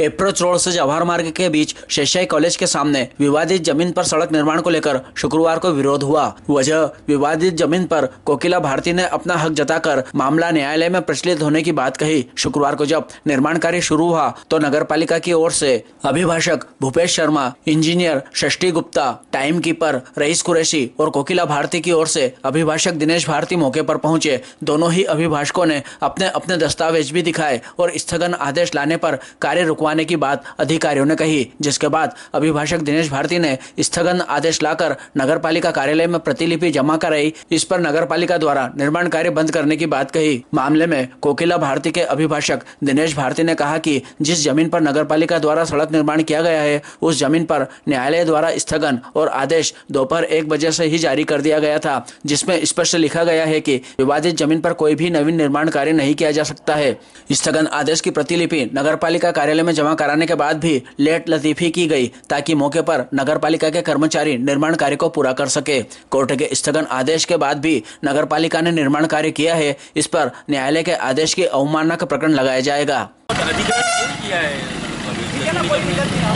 Approach road से जवाहर मार्ग के बीच शेषशाही कॉलेज के सामने विवादित जमीन पर सड़क निर्माण को लेकर शुक्रवार को विरोध हुआ। वजह विवादित जमीन पर कोकिला भारती ने अपना हक जताकर मामला न्यायालय में प्रचलित होने की बात कही। शुक्रवार को जब निर्माण कार्य शुरू हुआ तो नगर पालिका की ओर से अभिभाषक भूपेश शर्मा, इंजीनियर षष्ठी Gupta, time keeper rice Qureshi और कोकिला भारती की ओर से अभिभाषक दिनेश भारती मौके पर पहुंचे। दोनों ही अभिभाषकों ने अपने अपने दस्तावेज भी दिखाए और स्थगन आदेश लाने पर कार्य रुकवाने की बात अधिकारियों ने कही, जिसके बाद अभिभाषक दिनेश भारती ने स्थगन आदेश लाकर नगरपालिका कार्यालय में प्रतिलिपि जमा कराई। इस पर नगरपालिका द्वारा निर्माण कार्य बंद करने की बात कही। मामले में कोकिला भारती के अभिभाषक दिनेश भारती ने कहा कि जिस जमीन पर नगरपालिका द्वारा सड़क निर्माण किया गया है उस जमीन पर न्यायालय द्वारा स्थगन और आदेश दोपहर 1 बजे से ही जारी कर दिया गया था, जिसमें स्पष्ट लिखा गया है कि विवादित जमीन पर कोई भी नवीन निर्माण कार्य नहीं किया जा सकता है। स्थगन आदेश की प्रतिलिपि नगरपालिका कार्यालय में जमा कराने के बाद भी लेट लतीफी की गई ताकि मौके पर नगरपालिका के कर्मचारी निर्माण कार्य को पूरा कर सके। कोर्ट के स्थगन आदेश के बाद भी नगरपालिका ने निर्माण कार्य किया है, इस पर न्यायालय के आदेश की अवमानना का प्रकरण लगाया जाएगा।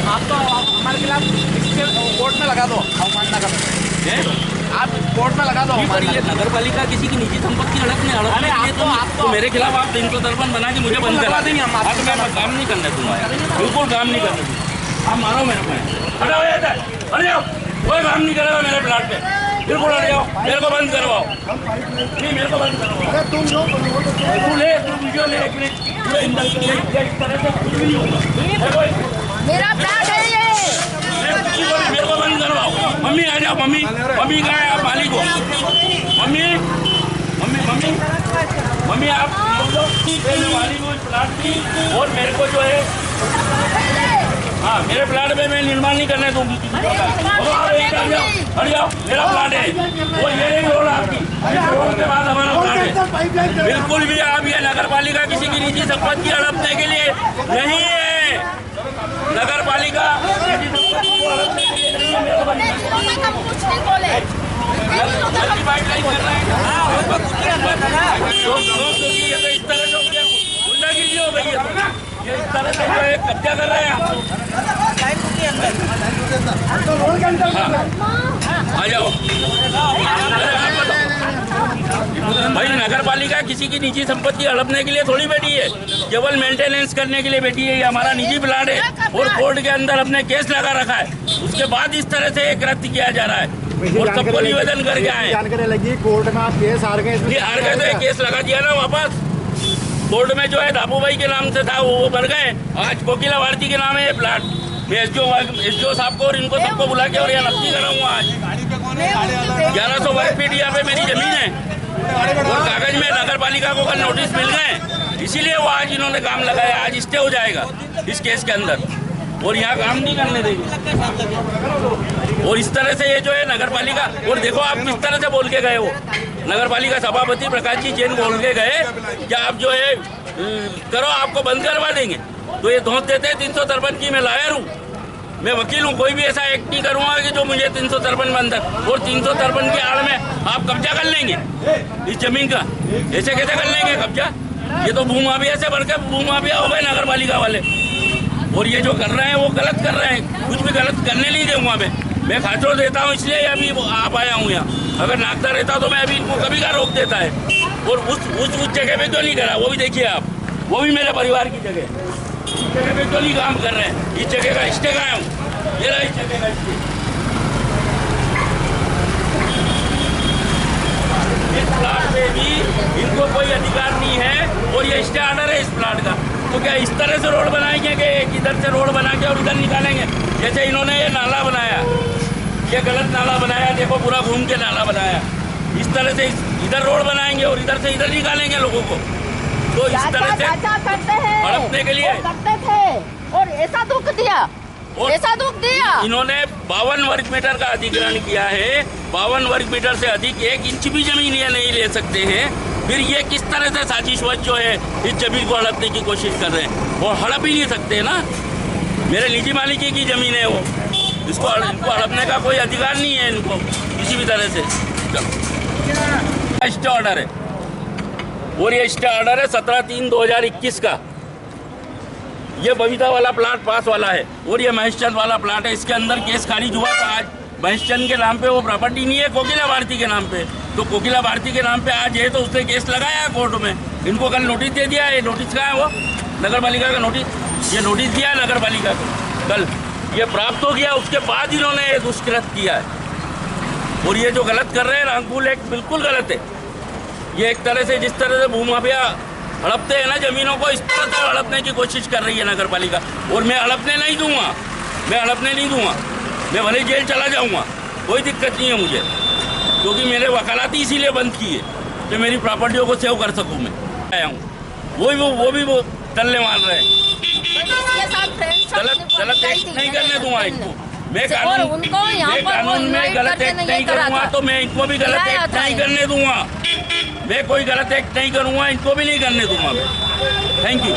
आप तो हमारे खिलाफ कोर्ट में लगा दो अवमानना का, आप कोर्ट में लगा दो। नगर पालिका किसी की निजी संपत्ति तो मेरे खिलाफ आप 353 बना के मुझे बंद करा देंगे। मैं काम नहीं करने दूंगा, बिल्कुल काम नहीं करने दूंगा। आप मारो मेरे को, हट जाओ, कोई काम नहीं करेगा मेरे प्लाट पे, बिल्कुल हट जाओ। मेरे को बंद करवाओ, नहीं मेरे को बंद करवाओ। अरे तुम वीडियो ले मेरा प्लाट है ये, मेरे को बंद करवाओ। मम्मी आ जाओ, मम्मी कहाँ है? आप मालिक हो? मम्मी आप मालिक हो इस प्लाट की, और मेरे को जो है हाँ मेरे प्लाट में मैं निर्माण नहीं करने दूंगी। हट जाओ, मेरा प्लाट है वो, ये रोड आपकी, रोड के बाद हमारा प्लाट है। बिल्कुल भी आप ये नगर पालिका किसी की निजी संपत्ति हड़पने के लिए नहीं है। नगर पालिका गुंडागिरी हो गई है, ये इस तरह से जो है कब्जा कर रहे हैं। आ जाओ भाई, नगर पालिका किसी की निजी संपत्ति हड़पने के लिए थोड़ी बैठी है, केवल मेंटेनेंस करने के लिए बैठी है। ये हमारा निजी प्लाट है और कोर्ट के अंदर अपने केस लगा रखा है, उसके बाद इस तरह से एक रद्द किया जा रहा है और सबको निवेदन करके आए। जानकारी लगी कोर्ट में, आप केस हार गए तो केस लगा दिया ना वापस। कोर्ट में जो है धापू भाई के नाम से था वो भर गए, आज कोकिला भारती के नाम है ये प्लाट। मैं एसडीओ साहब को और इनको सबको बुला के और यहाँ नक्की कराऊंगा। आज 1100 वर्ग फीट यहाँ पे मेरी जमीन है और कागज में नगर पालिका को कल नोटिस मिल गए, इसीलिए वो आज इन्होंने काम लगाया। आज स्टे हो जाएगा इस केस के अंदर और यहाँ काम नहीं करने देंगे। और इस तरह से ये जो है नगर पालिका, और देखो आप किस तरह से बोल के गए हो, नगर पालिका सभापति प्रकाश जी जैन बोल के गए कि आप जो है करो, आपको बंद करवा देंगे। तो ये धौंस देते हैं 353 की। मैं लायर हूँ, मैं वकील हूँ, कोई भी ऐसा एक्ट नहीं करूँगा कि जो मुझे 353 बंद है। और 353 की आड़ में आप कब्जा कर लेंगे इस जमीन का, ऐसे कैसे कर लेंगे कब्जा? ये तो भूमाफिया से बढ़कर भूमाफिया हो गए नगर पालिका वाले। और ये जो कर रहे हैं वो गलत कर रहे हैं, कुछ भी गलत करने नहीं दूंगा मैं खाचोड़ देता हूँ, इसलिए अभी आप आया हूँ यहाँ। अगर नागदा रहता तो मैं अभी इनको कभी का रोक देता है। और उस जगह पे क्यों नहीं करा वो भी देखिए आप, वो भी मेरे परिवार की जगह, इस जगह पे क्यों नहीं काम कर रहे हैं? इस जगह का स्टे कहाँ हूँ, ये रहा इस जगह का स्टे। इस प्लाट पे भी इनको कोई अधिकार नहीं है और ये स्टे ऑर्डर है इस प्लाट का। तो क्या इस तरह से रोड बनाएंगे कि इधर से रोड बना के और इधर निकालेंगे? जैसे इन्होंने ये नाला बनाया, ये गलत नाला बनाया, देखो पूरा घूम के नाला बनाया। इस तरह से इधर रोड बनाएंगे और इधर से इधर निकालेंगे लोगों को। तो इस तरह से हड़पने के लिए करते थे और ऐसा दुख दिया, ऐसा दुख दिया। इन्होंने 52 वर्ग मीटर का अधिग्रहण किया है। 52 वर्ग मीटर से अधिक 1 इंच भी जमीन ये नहीं ले सकते हैं। फिर ये किस तरह से साजिशवश जो है इस जमीन को हड़पने की कोशिश कर रहे हैं, और हड़प ही नहीं सकते ना। मेरे निजी मालिकी की जमीन है वो, इनको हड़पने का कोई अधिकार नहीं है इनको किसी भी तरह से। स्टे ऑर्डर है और ये स्टे ऑर्डर है 17/3/2021 का। ये बबीता वाला प्लाट पास वाला है और ये महेशचंद वाला प्लाट है। इसके अंदर केस खारिज हुआ था आज। महेशचंद के नाम पे वो प्रॉपर्टी नहीं है, कोकिला भारती के नाम पे। तो कोकिला भारती के नाम पे आज है तो उसने केस लगाया कोर्ट में। इनको कल नोटिस दे दिया है। नोटिस का है वो नगर पालिका का नोटिस, ये नोटिस दिया है नगर पालिका को कल। ये प्राप्त हो गया, उसके बाद इन्होंने ये दुष्कृत किया है। और ये जो गलत कर रहे हैं रांगपुर एक्ट बिल्कुल गलत है। ये एक तरह से जिस तरह से भूमाफिया हड़पते हैं ना जमीनों को, इस तरह से हड़पने की कोशिश कर रही है नगर पालिका। और मैं हड़पने नहीं दूंगा, मैं हड़पने नहीं दूंगा। मैं भले जेल चला जाऊंगा, कोई दिक्कत नहीं है मुझे, क्योंकि मेरे वकालती इसीलिए बंद की है कि मेरी प्रॉपर्टियों को सेव कर सकूं। मैं आया हूँ, वो भी तल्ले मार रहे हैं। गलत एक्ट नहीं करने दूंगा इनको। मैं कानून में गलत एक्ट नहीं करूँगा तो मैं इनको भी गलत एक्ट नहीं करने दूंगा। मैं कोई गलत एक्ट नहीं करूँगा, इनको भी नहीं करने दूंगा मैं। Thank you.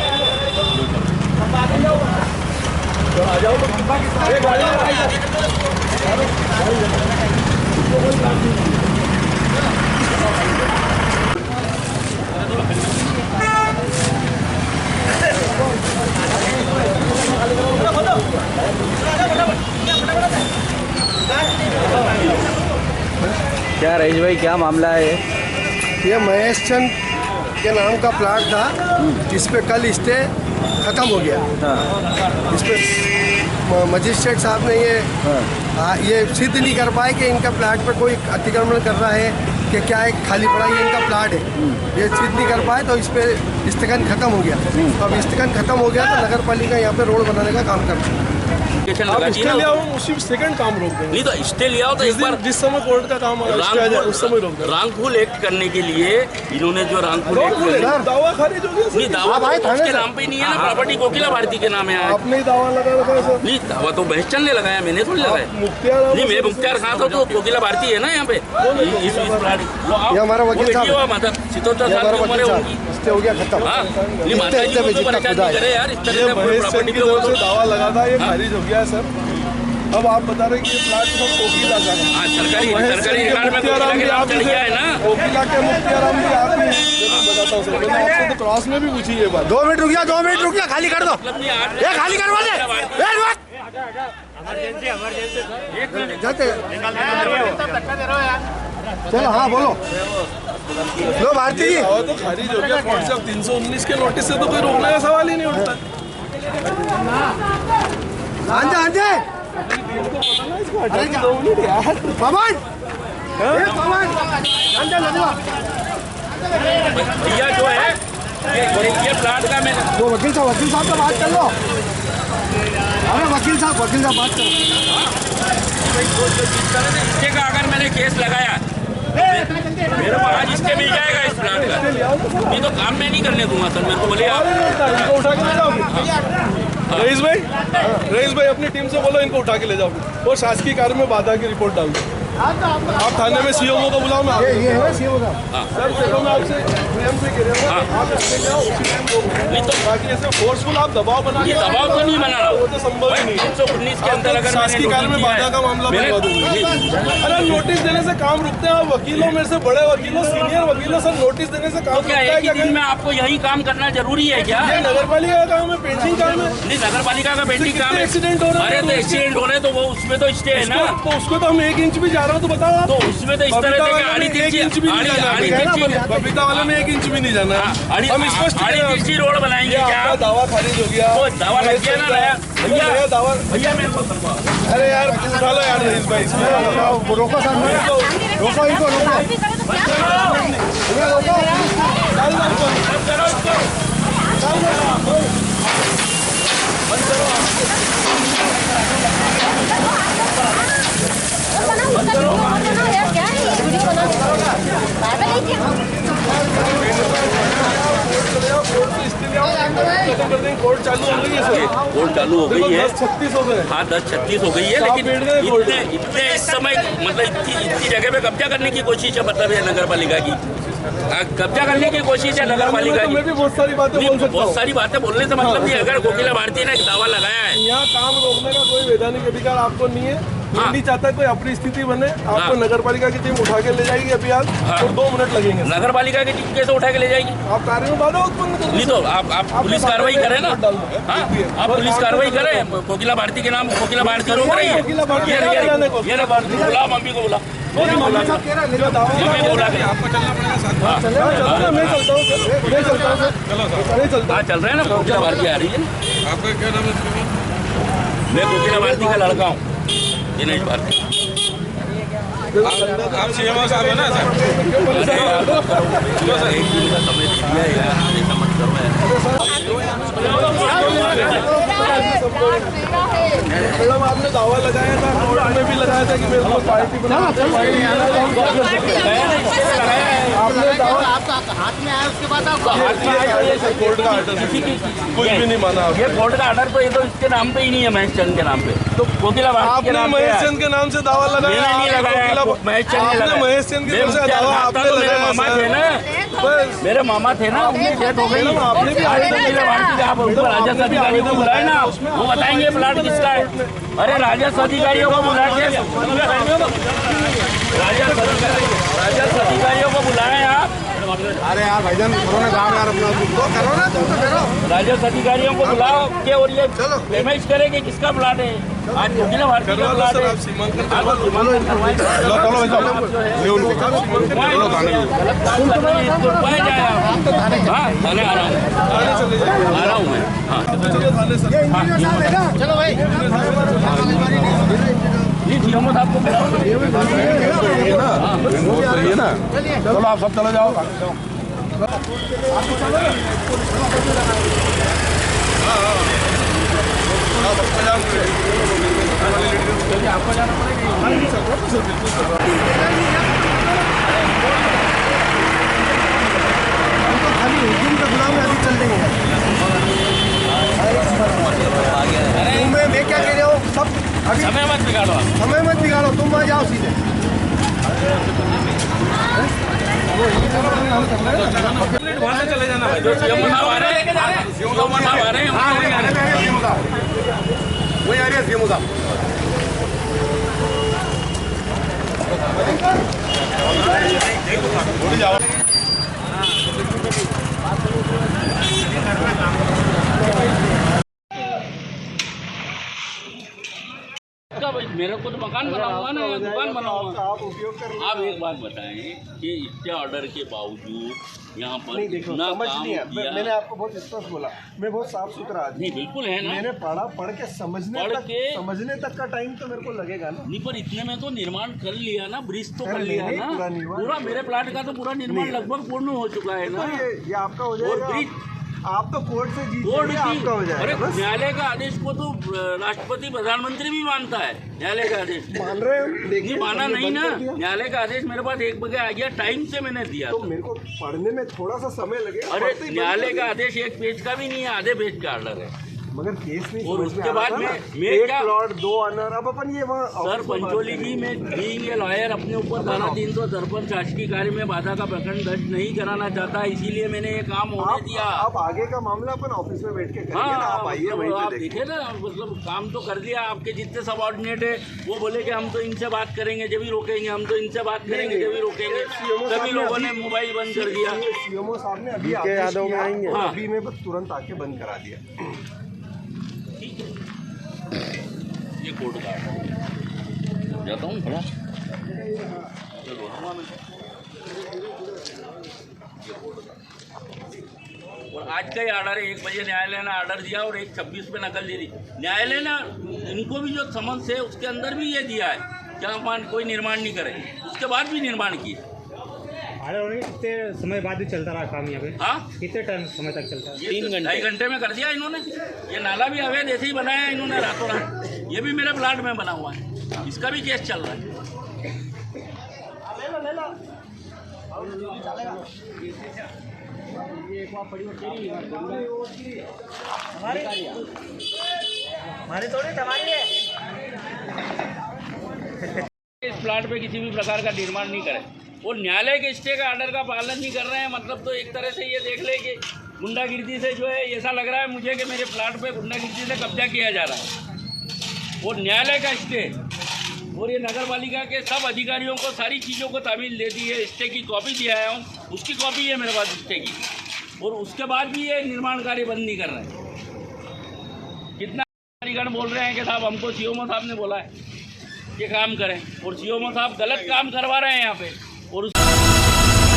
क्या रईस भाई, क्या मामला है ये महेश चंद के नाम का प्लाट था, इस पे कल स्टे ख़त्म हो गया। इस पे मजिस्ट्रेट साहब ने ये सिद्ध नहीं कर पाए कि इनका प्लाट पे कोई अतिक्रमण कर रहा है कि क्या एक खाली पड़ा ये इनका प्लाट है, ये सिद्ध नहीं कर पाए तो इस पे स्थगन खत्म हो गया। तो अब स्थगन खत्म हो गया तो नगर पालिका यहाँ पे रोड बनाने का काम करती है। उसी सेकंड काम रोक देंगे। नहीं तो स्टे लिया हो तो एक बार जिस समय कोर्ट का काम उस समय रोक देंगे। रांगपुर एक्ट करने के लिए इन्होंने जो रांगपुर एक्ट दावा खारिज हो गया। नहीं, दावा उसके नाम पे नहीं है ना, प्रॉपर्टी कोकिला भारती के नाम है। आपने ही दावा लगा रखा है सर। नहीं, दावा तो महेशचंद ने लगाया, मैंने थोड़ी लगाया। नहीं, मैं मुख्तियार खान था तो कोकिला भारती है ना यहाँ पे। ये हमारा वकील साहब माता 77 साल की उम्र है उनकी। स्टे हो गया खत्म। हाँ, नहीं माता जी को तो परेशान नहीं करे यार, इस तरह से प्रॉपर्टी पे वो तो दावा लगा था, ये खारिज हो गया सर। अब आप बता रहे कि ये प्लाट सब कोकिला का है। हाँ, सरकारी रिकॉर्ड में कोकिला के नाम चढ़ गया है ना। कोकिला के मुख्तियाराम भी आप ही बताता हूँ सर। मैंने आपसे तो क्रॉस में भी पूछी ये बात। 2 मिनट रुक गया, खाली कर दो, ये खाली करवा दे। चलो हाँ बोलो। लो भारती जी, तो खारिज हो गया कोर्ट से। अब 319 के नोटिस से तो कोई रोकने का सवाल ही नहीं उठता। अंजे पवन, भैया जो है ये प्लाट का मैं वो वकील साहब से बात कर लो। अरे वकील साहब बात करो। इसके का अगर मैंने केस लगाया मेरे को आज इसके मिल जाएगा इस प्लाट का। नहीं तो काम मैं नहीं करने दूंगा सर। मेरे को बोले आप उठा के ले जाओ रईस भाई अपनी टीम से बोलो इनको उठा के ले जाओ और शासकीय कार्य में बाधा की रिपोर्ट डाल दो। आप थाने में सीओ को बुलाओ। मैं ये है सीओ का सर देखो मैं आपसे प्रेम से कह रहा हूँ आप इसके जाओ उसी टाइम रोको। नहीं तो बाकी ऐसे फोर्सफुल आप दबाव बना ये दबाव तो नहीं बना रहा, वो तो संभव ही नहीं। 319 के अंदर अगर शासकीय कार्य में बाधा का मामला बनवा दूंगा। अरे नोटिस देने से काम रुकते हैं आप वकीलों में से बड़े वकीलों सीनियर वकीलों सर नोटिस देने से काम क्या एक ही दिन में आपको यही काम करना जरूरी है क्या? ये नगर पालिका का काम है, पेंटिंग काम है। नहीं, नगर पालिका का पेंटिंग काम है। एक्सीडेंट हो रहा है। अरे तो एक्सीडेंट हो रहे तो वो उसमें तो स्टे है ना। तो उसको तो हम 1 इंच भी जा रहा हूँ तो बताओ आप। तो उसमें तो इस तरह से आड़ी तिरछी बबीता वाले में 1 इंच भी नहीं जाना है। हम स्पष्ट रोड बनाएंगे क्या? आपका दावा खारिज हो गया। तो दावा लग गया ना नया भैया दावा। भैया मेरे को करवा। अरे यार उठा लो यार रईस भाई रोको सर, रोको इनको, कोर्ट चालू हो गई है सर। कोर्ट चालू हो गई है। 10:36 हो गए। हाँ 10:36 हो गई है, लेकिन इतने इस समय मतलब इतनी जगह पे कब्जा करने की कोशिश है। मतलब है नगर पालिका की कब्जा करने की कोशिश है नगर पालिका की। मैं भी बहुत सारी बातें बोल सकता हूं। बहुत सारी बातें बोलने से मतलब नहीं, अगर कोकिला भारती ने एक दावा लगाया है। यहाँ काम रोकने का कोई वैधानिक अधिकार आपको नहीं है। मंडी चाहता है कोई अपनी स्थिति बने, आपको नगर पालिका की टीम उठा के ले जाएगी अभी आज, और 2 मिनट लगेंगे। नगर पालिका की टीम कैसे उठा के ले जाएगी? आप कार्य में बाधा उत्पन्न कर नहीं तो आप पुलिस कार्रवाई करें ना। हाँ, आप पुलिस कार्रवाई करें। कोकिला भारती के नाम कोकिला भारती रोक रही है। ये ना बुला मम्मी को बुला। आपको चलना पड़ेगा। मैं चलता हूँ। हाँ चल रहे हैं ना, कोकिला भारती आ रही है। आपका क्या नाम है? मैं कोकिला भारती का लड़का हूँ, दिनेश भारती। आप सीएम साहब है ना सर? एक दिन का समय दिया है यार, ऐसा मत करो मैडम, आपने दावा लगाया था, कोर्ट में भी लगाया था कि मेरे को पार्टी बना। आपने दावा आपका हाथ में आया, उसके बाद आप कोर्ट का आर्डर कुछ भी नहीं माना। ये कोर्ट का ऑर्डर तो ये तो इसके नाम पे ही नहीं है, महेश चंद के नाम पे। तो कोकिला भारती के आपने नाम पे महेश चंद के नाम से दावा लगाया? मैंने नहीं लगाया, महेश चंद ने लगाया। महेश चंद के नाम से दावा आपने मेरे मामा थे ना, बस मेरे मामा थे ना, उनकी डेथ हो गई। आपने भी कोकिला भारती का आप ऊपर राजस्व अधिकारी को बुलाए ना, वो बताएंगे प्लाट किसका है। अरे राजस्व अधिकारियों को बुला के राजस्व अधिकारियों को बुलाएं आप। अरे यार भाईजान करो ना काम यार, अपना करो ना, तुम तो करो। राजस्व अधिकारियों को बुलाओ के, और ये पेमेंट करेंगे किसका प्लाट है। आज कोकिला भारती का प्लाट है। थाने आ रहा हूँ मैं। चलो भाई, मोहम्मद आपको सही है ना? चलो आप सब चले जाओ। आपको जाना खाली एक दिन का गुलाम में अभी चल देंगे। मैं क्या कह रहा हूँ, सब अभी समय मत बिगाड़ो आप। समय मत बिगाड़ो, तुम वहाँ जाओ सीधे। वहाँ से चले जाना। जो सीएम साहब आ रहे हैं, वही आ रही है सीएम साहब। मेरे को तो मकान बनाऊंगा ना, या दुकान बनाऊंगा। आप उपयोग कर आप एक बात बताएं कि इसके ऑर्डर के बावजूद यहाँ पर नहीं, देखो इतना समझ काम नहीं है। किया। मैंने आपको बहुत स्पष्ट बोला, मैं बहुत साफ सुथरा आदमी। नहीं बिल्कुल है ना। मैंने पढ़ के समझने तक का टाइम तो मेरे को लगेगा ना। नहीं, पर इतने में तो निर्माण कर लिया ना, ब्रिज तो अरे कर लिया नहीं, ना। पूरा निर्माण पूरा मेरे प्लाट का तो पूरा निर्माण लगभग पूर्ण हो चुका है ना। ये आपका हो और जाएगा। ब्रिज आप तो कोर्ट से जीत कोर्ट गए, की, आपका हो जाएगा अरे बस। न्यायालय का आदेश को तो राष्ट्रपति प्रधानमंत्री भी मानता है, न्यायालय का आदेश मान रहे हैं, देखिए नहीं माना हमने नहीं बंद ना। कर दिया। न्यायालय का आदेश मेरे पास 1 बजे आ गया, टाइम से मैंने दिया तो था। मेरे को पढ़ने में थोड़ा सा समय लगेगा। अरे पढ़ते ही बंद न्यायालय कर का दिया। आदेश 1 पेज का भी नहीं है, आधे पेज का ऑर्डर है। मगर केस नहीं और समझ उसके में आ बाद रहा था मैं ना। एक क्या- प्लॉट 2 ऑनर, अब अपन ये वहाँ सर ऑफिस में बात पंचोली जी, करेंगे। मैं बीइंग ए लॉयर अपने ऊपर धारा 353 शासकीय कार्य में बाधा का प्रकरण दर्ज नहीं कराना चाहता, इसीलिए मैंने ये काम होने दिया। आप आगे का मामला अपन ऑफिस में बैठ के करेंगे हाँ, ना, आप आइए मतलब वहीं आप पे देखिए। देखे ना, मतलब काम तो कर दिया। आपके जितने सबऑर्डिनेट है वो बोले कि हम तो इनसे बात करेंगे जब भी रोकेंगे, हम तो इनसे बात करेंगे जब भी रोकेंगे। सभी लोगों ने मोबाइल बंद कर दिया। सीएमओ साहब ने अभी आदेश किया, हाँ। अभी मैं बस तुरंत आके बंद करा दिया। ये कोर्ट का ऑर्डर जाता हूँ थोड़ा। चलो और आज का ही ऑर्डर है। 1 बजे न्यायालय ने ऑर्डर दिया और 1:26 पे नकल दे दी। न्यायालय ने इनको भी जो समन्स है उसके अंदर भी ये दिया है क्या कोई निर्माण नहीं करे, उसके बाद भी निर्माण किए। कितने समय बाद भी चलता रहा काम यहाँ पे? हाँ, कितने टाइम समय तक चलता है? 2.5 घंटे में कर दिया इन्होंने। ये नाला भी अवैध ऐसे ही बनाया इन्होंने रातों रात। ये भी मेरे प्लाट में बना हुआ है, इसका भी केस चल रहा है। हमारी थोड़ी हमारी है। इस प्लाट पे किसी भी प्रकार का निर्माण नहीं करें और न्यायालय के स्टे का ऑर्डर का पालन नहीं कर रहे हैं, मतलब तो एक तरह से ये देख ले कि गुंडागिर्दी से जो है, ऐसा लग रहा है मुझे कि मेरे प्लाट पे गुंडागिर्दी से कब्जा किया जा रहा है। और न्यायालय का स्टे और ये नगर पालिका के सब अधिकारियों को सारी चीज़ों को तामील दे दी है। स्टे की कॉपी दिया आया हूँ, उसकी कॉपी है मेरे पास स्टे की, और उसके बाद भी ये निर्माण कार्य बंद नहीं कर रहे हैं। कितना अधिकारी बोल रहे हैं कि साहब हमको सीओमओ साहब ने बोला है ये काम करें, और सीओमओ साहब गलत काम करवा रहे हैं यहाँ पे। और